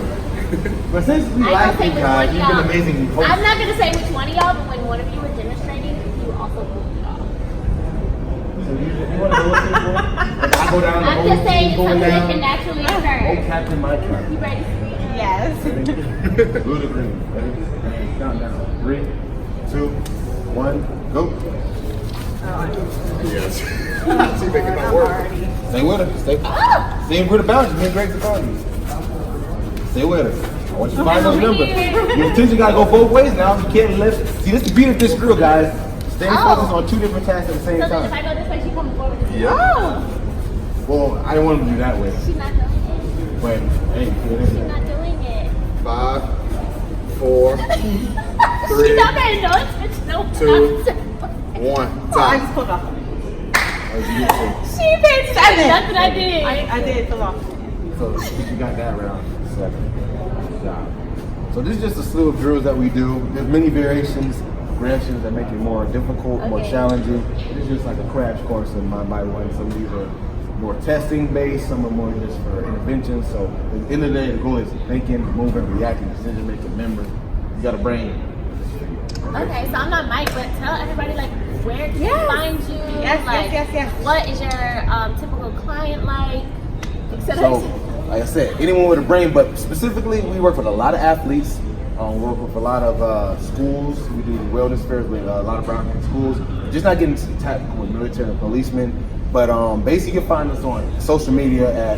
But since we I like don't say you which guys, one you've y'all. been amazing hosts. I'm not gonna say which one of y'all, but when one of you was demonstrating, you also pulled it off. So you want to go with this one? Like I go down the I'm whole just saying team it's going something that down. can naturally Oh, occur. Captain, my turn. You ready? Yes. Blue to green. Ready? And count down. 3, 2, 1, go. Yes. She making that work. Stay with her. Stay with the boundaries. Me and Greg's the boundaries. Stay with her. I want you to find those numbers. Your attention gotta go both ways now. You can't lift. See, this is the beauty of this drill, guys. Stay focused on 2 different tasks at the same So then if I time. go this way, she comes forward. Yeah. Oh, Well, I didn't want to do that way. she's not doing it. But hey, She's not doing it. 5, 4, She's 3, not paying no attention. No. 2, 1. I Time. just pulled off. She paid attention to nothing I did. I did pull off. So you got that round 7. Good job. So this is just a slew of drills that we do. There's many variations, progressions that make it more difficult, more Okay. challenging. It's just like a crash course in mind by one. Some of these are more testing based, some are more just for intervention. So at the end of the day, the goal is thinking, moving, reacting, decision making, memory. You got a brain. Okay, so I'm not Mike, but tell everybody like where can Yes. we find you? Yes, like, yes. What is your typical client like? So, like I said, anyone with a brain, but specifically, we work with a lot of athletes. We work with a lot of schools. We do wellness fairs with a lot of Brown County schools. Just not getting tactical with military and policemen, but basically you can find us on social media at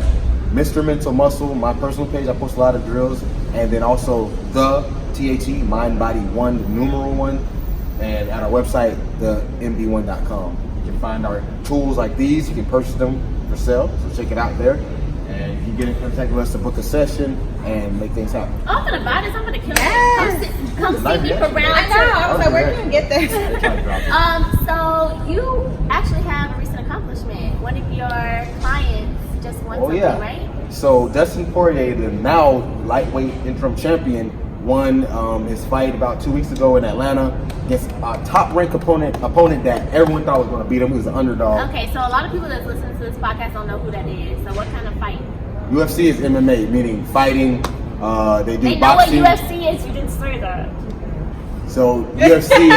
Mr. Mental Muscle, my personal page. I post a lot of drills, and then also the THE Mind Body 1 numeral 1, and at our website themb1.com. You can find our tools like these. You can purchase them for sale, so check it out there. And you can get in contact with us to book a session and make things happen. Oh, I'm gonna buy this. I'm gonna kill Yes. it. Come see me for round I know. I was like, where can you get this? So you actually have a recent accomplishment. One of your clients just won something, right? So Dustin Poirier, the now lightweight interim champion, won his fight about 2 weeks ago in Atlanta against a top-ranked opponent that everyone thought was going to beat him. He was an underdog. Okay, so a lot of people that's listening to this podcast don't know who that is. So what kind of fight? UFC is MMA, meaning fighting. They do They know what boxing. UFC is. You didn't say that. So UFC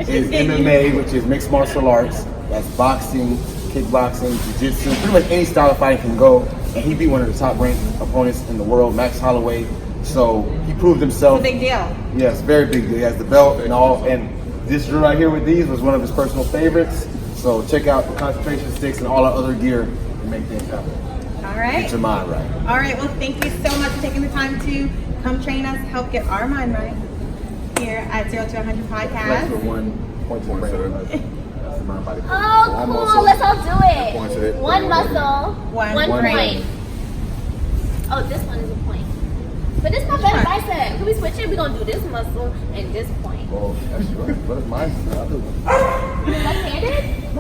is MMA, which is mixed martial arts. That's boxing, kickboxing, jiu-jitsu, pretty much any style of fighting can go. And he beat one of the top-ranked opponents in the world, Max Holloway. So he proved himself. It's a big deal. Yes, very big deal. He has the belt and all. And this drill right here with these was one of his personal favorites. So check out the concentration sticks and all our other gear and make things happen. All right. Get your mind right. All right. Well, thank you so much for taking the time to come train us, help get our mind right here at 0 to 100 Flex Podcast. with 1 point to the brain. That's the mind body. Oh, One cool. muscle. Let's all do it. Point to it. One muscle, One one brain. point. Oh, this one is a point. But this is my better bicep. Can we switch it? We're going to do this muscle and this point. Oh, that's right. What is mine? I'll do it. Left-handed?